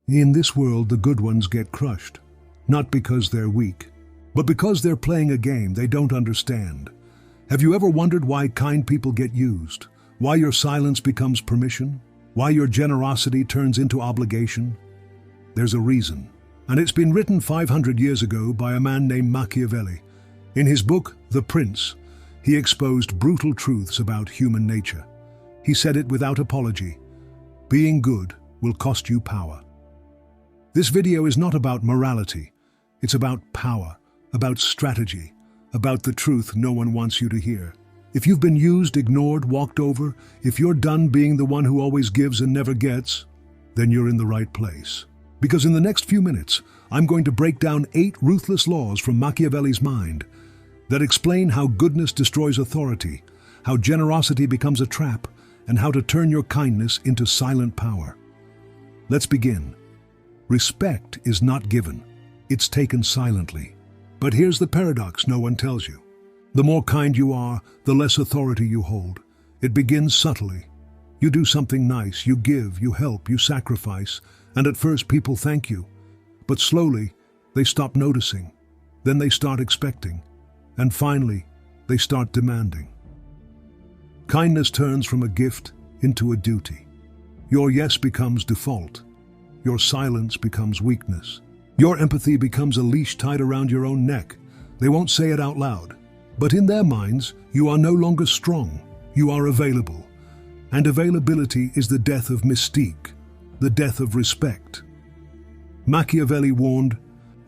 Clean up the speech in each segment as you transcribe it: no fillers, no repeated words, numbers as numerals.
In this world, the good ones get crushed, not because they're weak, but because they're playing a game they don't understand. Have you ever wondered why kind people get used? Why your silence becomes permission? Why your generosity turns into obligation? There's a reason, and it's been written 500 years ago by a man named Machiavelli. In his book, The Prince, he exposed brutal truths about human nature. He said it without apology: being good will cost you power. This video is not about morality. It's about power, about strategy, about the truth no one wants you to hear. If you've been used, ignored, walked over, if you're done being the one who always gives and never gets, then you're in the right place. Because in the next few minutes, I'm going to break down 8 ruthless laws from Machiavelli's mind that explain how goodness destroys authority, how generosity becomes a trap, and how to turn your kindness into silent power. Let's begin. Respect is not given. It's taken silently. But here's the paradox no one tells you. The more kind you are, the less authority you hold. It begins subtly. You do something nice, you give, you help, you sacrifice, and at first people thank you. But slowly, they stop noticing. Then they start expecting. And finally, they start demanding. Kindness turns from a gift into a duty. Your yes becomes default. Your silence becomes weakness. Your empathy becomes a leash tied around your own neck. They won't say it out loud, but in their minds, you are no longer strong. You are available. And availability is the death of mystique, the death of respect. Machiavelli warned,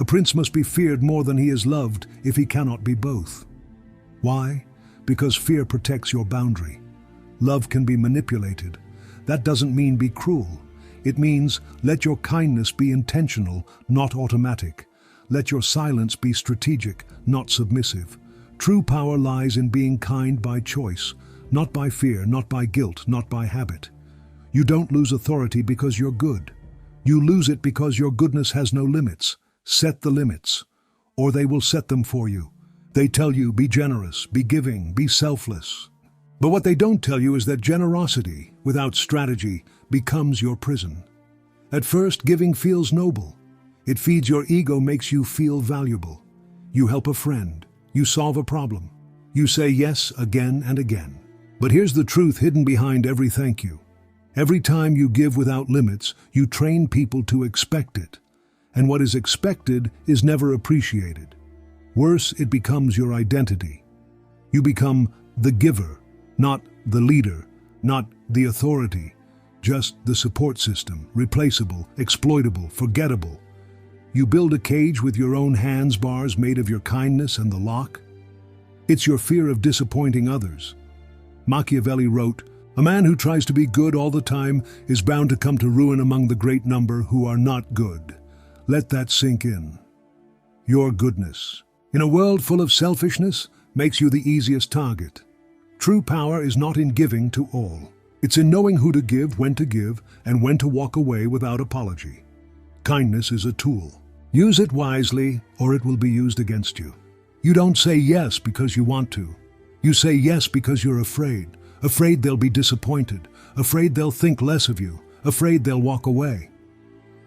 a prince must be feared more than he is loved if he cannot be both. Why? Because fear protects your boundary. Love can be manipulated. That doesn't mean be cruel. It means let your kindness be intentional, not automatic. Let your silence be strategic, not submissive. True power lies in being kind by choice, not by fear, not by guilt, not by habit. You don't lose authority because you're good. You lose it because your goodness has no limits. Set the limits, or they will set them for you. They tell you, be generous, be giving, be selfless. But what they don't tell you is that generosity, without strategy, becomes your prison. At first, giving feels noble. It feeds your ego, makes you feel valuable. You help a friend. You solve a problem. You say yes again and again. But here's the truth hidden behind every thank you. Every time you give without limits, you train people to expect it. And what is expected is never appreciated. Worse, it becomes your identity. You become the giver, not the leader, not the authority, just the support system, replaceable, exploitable, forgettable. You build a cage with your own hands bars made of your kindness and the lock. It's your fear of disappointing others. Machiavelli wrote, a man who tries to be good all the time is bound to come to ruin among the great number who are not good. Let that sink in. Your goodness, in a world full of selfishness, makes you the easiest target. True power is not in giving to all. It's in knowing who to give, and when to walk away without apology. Kindness is a tool. Use it wisely, or it will be used against you. You don't say yes because you want to. You say yes because you're afraid. Afraid they'll be disappointed. Afraid they'll think less of you. Afraid they'll walk away.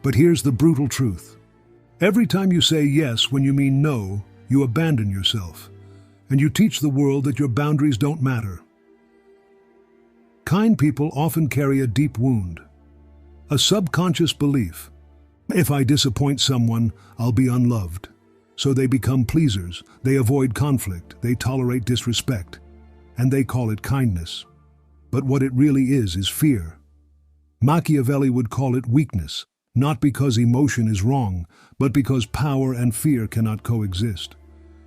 But here's the brutal truth. Every time you say yes when you mean no, you abandon yourself. And you teach the world that your boundaries don't matter. Kind people often carry a deep wound. A subconscious belief. If I disappoint someone, I'll be unloved. So they become pleasers, they avoid conflict, they tolerate disrespect, and they call it kindness. But what it really is fear. Machiavelli would call it weakness, not because emotion is wrong, but because power and fear cannot coexist.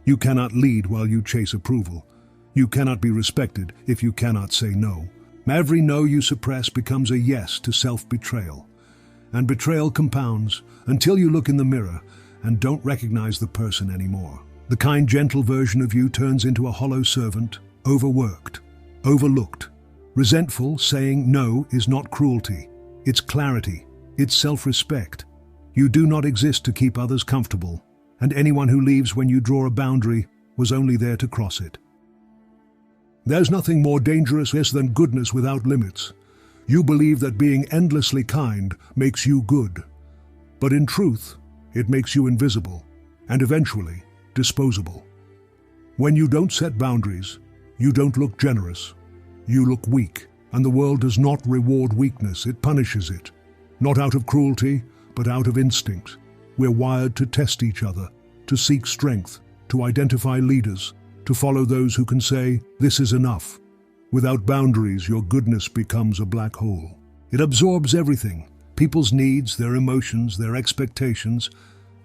You cannot lead while you chase approval. You cannot be respected if you cannot say no. Every no you suppress becomes a yes to self-betrayal. And betrayal compounds until you look in the mirror and don't recognize the person anymore. The kind, gentle version of you turns into a hollow servant, overworked, overlooked, resentful. Saying no is not cruelty. It's clarity. It's self-respect. You do not exist to keep others comfortable, and anyone who leaves when you draw a boundary was only there to cross it. There's nothing more dangerous than goodness without limits. You believe that being endlessly kind makes you good. But in truth, it makes you invisible and eventually disposable. When you don't set boundaries, you don't look generous. You look weak, and the world does not reward weakness, it punishes it. Not out of cruelty, but out of instinct. We're wired to test each other, to seek strength, to identify leaders, to follow those who can say, "This is enough." Without boundaries, your goodness becomes a black hole. It absorbs everything, people's needs, their emotions, their expectations,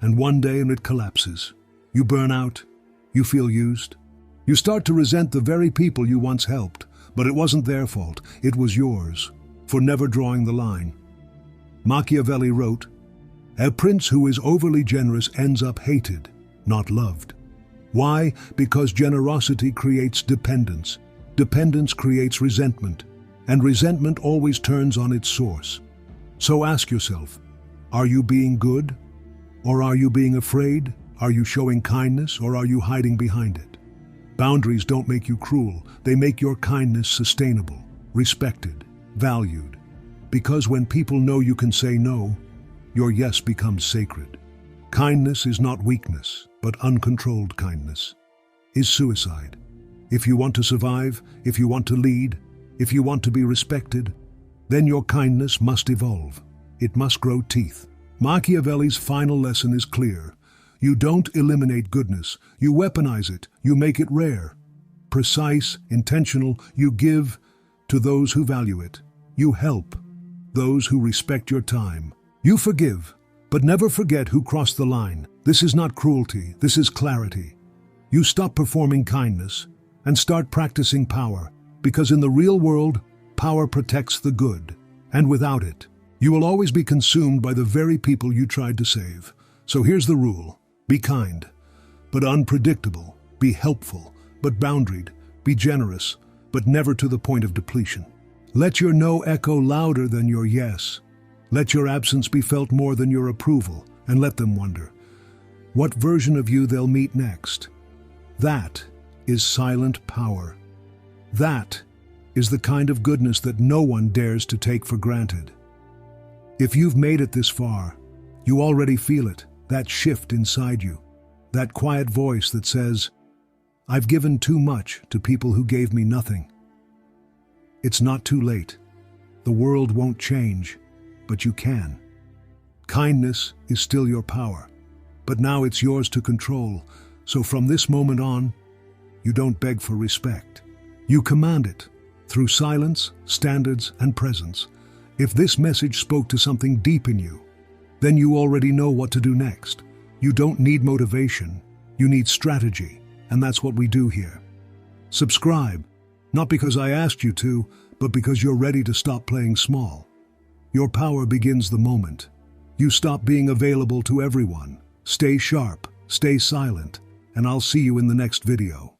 and one day it collapses. You burn out, you feel used. You start to resent the very people you once helped, but it wasn't their fault, it was yours, for never drawing the line. Machiavelli wrote, "A prince who is overly generous ends up hated, not loved." Why? Because generosity creates dependence. Dependence creates resentment, and resentment always turns on its source. So ask yourself, are you being good? Or are you being afraid? Are you showing kindness, or are you hiding behind it? Boundaries don't make you cruel, they make your kindness sustainable, respected, valued. Because when people know you can say no, your yes becomes sacred. Kindness is not weakness, but uncontrolled kindness is suicide. If you want to survive, if you want to lead, if you want to be respected, then your kindness must evolve. It must grow teeth. Machiavelli's final lesson is clear. You don't eliminate goodness, you weaponize it, you make it rare. Precise, intentional, you give to those who value it. You help those who respect your time. You forgive, but never forget who crossed the line. This is not cruelty, this is clarity. You stop performing kindness and start practicing power, because in the real world, power protects the good, and without it, you will always be consumed by the very people you tried to save. So here's the rule. Be kind, but unpredictable. Be helpful, but boundaried. Be generous, but never to the point of depletion. Let your no echo louder than your yes. Let your absence be felt more than your approval, and let them wonder what version of you they'll meet next. That is silent power. That is the kind of goodness that no one dares to take for granted. If you've made it this far, you already feel it, that shift inside you, that quiet voice that says, "I've given too much to people who gave me nothing." It's not too late. The world won't change, but you can. Kindness is still your power, but now it's yours to control. So from this moment on, you don't beg for respect. You command it through silence, standards, and presence. If this message spoke to something deep in you, then you already know what to do next. You don't need motivation, you need strategy, and that's what we do here. Subscribe, not because I asked you to, but because you're ready to stop playing small. Your power begins the moment you stop being available to everyone. Stay sharp, stay silent, and I'll see you in the next video.